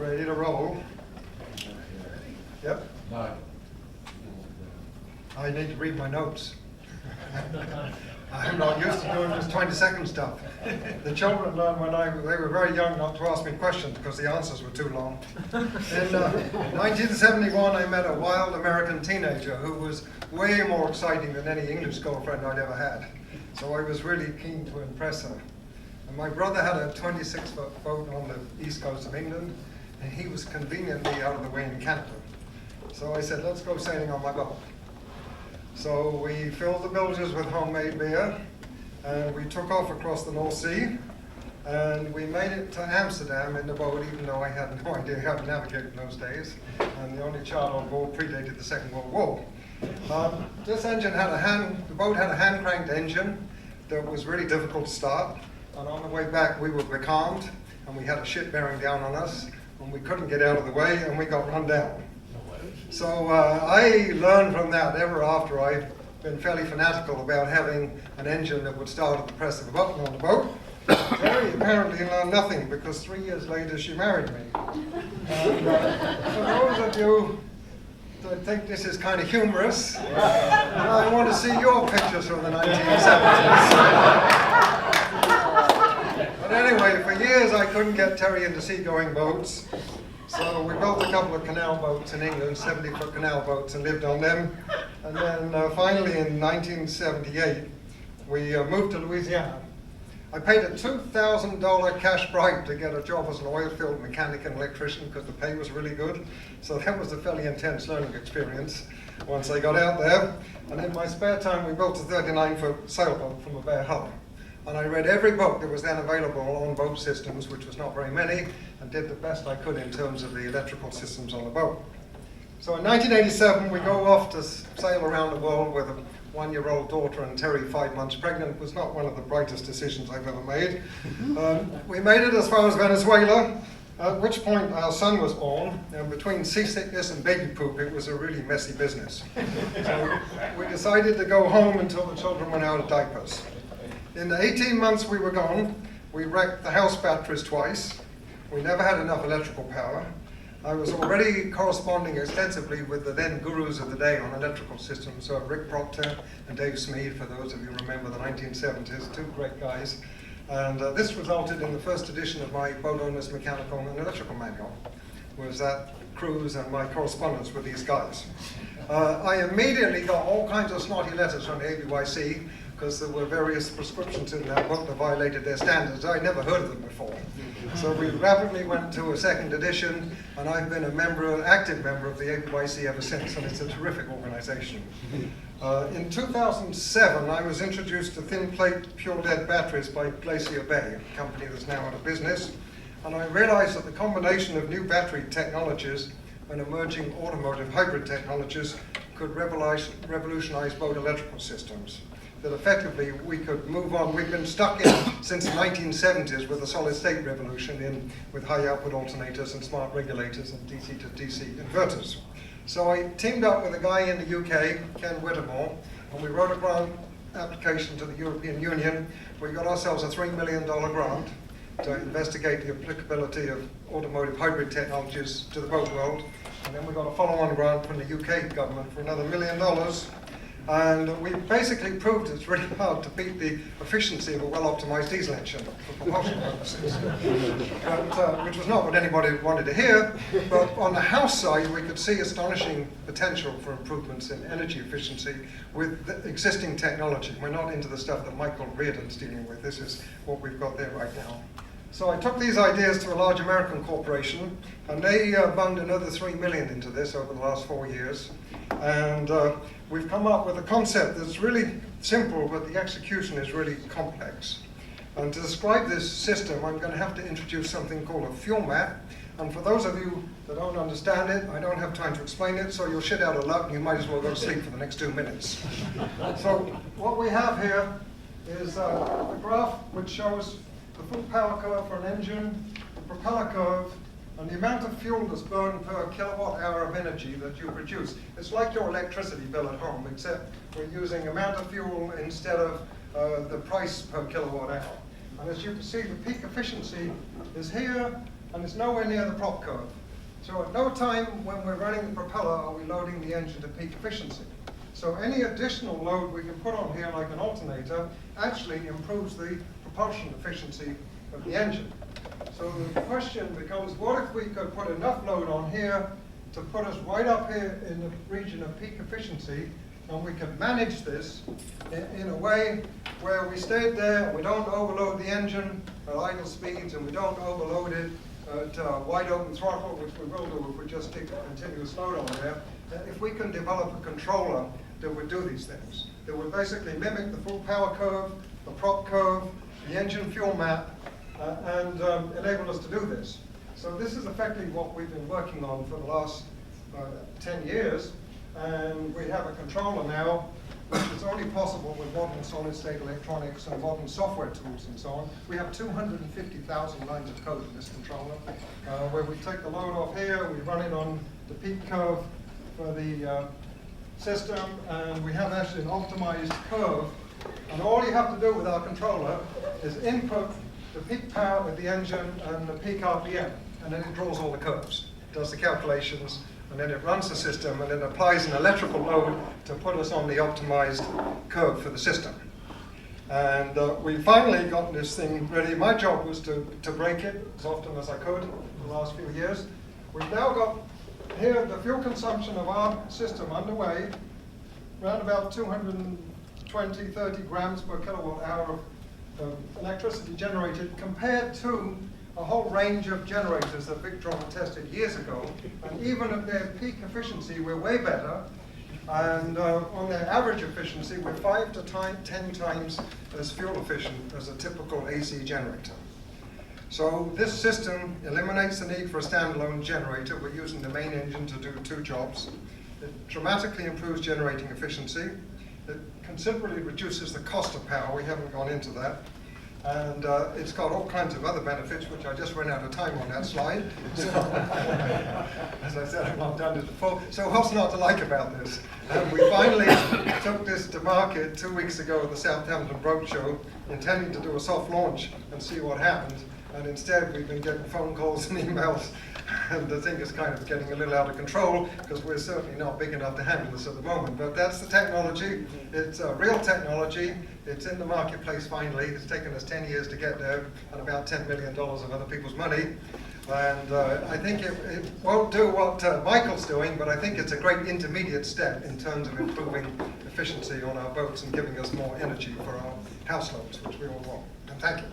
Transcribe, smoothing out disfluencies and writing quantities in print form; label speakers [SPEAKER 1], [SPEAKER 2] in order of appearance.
[SPEAKER 1] Ready to roll. Yep.
[SPEAKER 2] No.
[SPEAKER 1] I need to read my notes. I'm not used to doing this 20-second stuff. The children learned when they were very young not to ask me questions because the answers were too long. In 1971, I met a wild American teenager who was way more exciting than any English girlfriend I'd ever had. So I was really keen to impress her. And my brother had a 26-foot boat on the east coast of England, and he was conveniently out of the way in Canada. So I said, let's go sailing on my boat. So we filled the bilges with homemade beer, and we took off across the North Sea, and we made it to Amsterdam in the boat, even though I had no idea how to navigate in those days, and the only child on board predated the Second World War. This engine had the boat had a hand-cranked engine that was really difficult to start, and on the way back we were becalmed, and we had a ship bearing down on us, and we couldn't get out of the way, and we got run down. So I learned from that ever after. I've been fairly fanatical about having an engine that would start at the press of a button on the boat. Terry apparently learned nothing because 3 years later she married me. And for those of you that think this is kind of humorous, I want to see your pictures from the 1970s. But anyway, for years I couldn't get Terry into seagoing boats. So we built a couple of canal boats in England, 70-foot canal boats, and lived on them. And then finally in 1978, we moved to Louisiana. I paid a $2,000 cash bribe to get a job as an oil field mechanic and electrician because the pay was really good. So that was a fairly intense learning experience once I got out there. And in my spare time, we built a 39-foot sailboat from a bare hull. And I read every book that was then available on boat systems, which was not very many, and did the best I could in terms of the electrical systems on the boat. So in 1987, we go off to sail around the world with a one-year-old daughter, and Terry, 5 months pregnant. It was not one of the brightest decisions I've ever made. We made it as far as Venezuela, at which point our son was born, and between seasickness and baby poop, it was a really messy business. So we decided to go home until the children went out of diapers. In the 18 months we were gone, we wrecked the house batteries twice. We never had enough electrical power. I was already corresponding extensively with the then gurus of the day on electrical systems, so Rick Proctor and Dave Smead, for those of you who remember the 1970s, two great guys. And this resulted in the first edition of my Boat Owner's Mechanical and Electrical Manual, was that cruise and my correspondence with these guys. I immediately got all kinds of snotty letters from the ABYC, because there were various prescriptions in that book that violated their standards. I'd never heard of them before. So we rapidly went to a second edition, and I've been an active member of the ABYC ever since, and it's a terrific organization. In 2007, I was introduced to thin plate pure lead batteries by Glacier Bay, a company that's now out of business, and I realized that the combination of new battery technologies and emerging automotive hybrid technologies could revolutionize boat electrical systems. That effectively we could move on. We've been stuck in since the 1970s with the solid state revolution with high output alternators and smart regulators and DC to DC inverters. So I teamed up with a guy in the UK, Ken Whittemore, and we wrote a grant application to the European Union. We got ourselves a $3 million grant to investigate the applicability of automotive hybrid technologies to the boat world. And then we got a follow-on grant from the UK government for another $1 million. And we basically proved it's really hard to beat the efficiency of a well-optimized diesel engine for propulsion purposes, which was not what anybody wanted to hear. But on the house side, we could see astonishing potential for improvements in energy efficiency with the existing technology. We're not into the stuff that Michael Reardon's dealing with. This is what we've got there right now. So I took these ideas to a large American corporation, and they bunged another $3 million into this over the last 4 years. And we've come up with a concept that's really simple, but the execution is really complex. And to describe this system, I'm going to have to introduce something called a fuel map. And for those of you that don't understand it, I don't have time to explain it, so you'll shit out of luck and you might as well go to sleep for the next 2 minutes. So what we have here is a graph which shows the full power curve for an engine, the propeller curve, and the amount of fuel that's burned per kilowatt hour of energy that you produce. It's like your electricity bill at home, except we're using amount of fuel instead of the price per kilowatt hour. And as you can see, the peak efficiency is here, and it's nowhere near the prop curve. So at no time when we're running the propeller are we loading the engine to peak efficiency. So any additional load we can put on here, like an alternator, actually improves the propulsion efficiency of the engine. So the question becomes, what if we could put enough load on here to put us right up here in the region of peak efficiency, and we could manage this in a way where we stayed there, we don't overload the engine at idle speeds, and we don't overload it at wide open throttle, which we will do if we just stick a continuous load on there. If we can develop a controller that would do these things, that would basically mimic the full power curve, the prop curve, the engine fuel map, and enable us to do this. So this is effectively what we've been working on for the last 10 years, and we have a controller now which is only possible with modern solid-state electronics and modern software tools and so on. We have 250,000 lines of code in this controller, where we take the load off here, we run it on the peak curve for the system, and we have actually an optimized curve. And all you have to do with our controller is input the peak power of the engine and the peak RPM, and then it draws all the curves, does the calculations, and then it runs the system, and then applies an electrical load to put us on the optimized curve for the system. And we finally got this thing ready. My job was to break it as often as I could for the last few years. We've now got here the fuel consumption of our system underway, around about 220, 30 grams per kilowatt hour of electricity generated, compared to a whole range of generators that Victron tested years ago. And even at their peak efficiency, we're way better. And on their average efficiency, we're 5 to 10 times as fuel efficient as a typical AC generator. So this system eliminates the need for a standalone generator. We're using the main engine to do 2 jobs. It dramatically improves generating efficiency. It considerably reduces the cost of power. We haven't gone into that. And it's got all kinds of other benefits, which I just ran out of time on that slide. So, as I said, I've not done it before. So what's not to like about this? We finally took this to market 2 weeks ago at the Southampton Boat Show, intending to do a soft launch and see what happened. And instead, we've been getting phone calls and emails, and the thing is kind of getting a little out of control, because we're certainly not big enough to handle this at the moment. But that's the technology. It's real technology. It's in the marketplace finally. It's taken us 10 years to get there, and about $10 million of other people's money. And I think it won't do what Michael's doing, but I think it's a great intermediate step in terms of improving efficiency on our boats and giving us more energy for our house loads, which we all want. And thank you.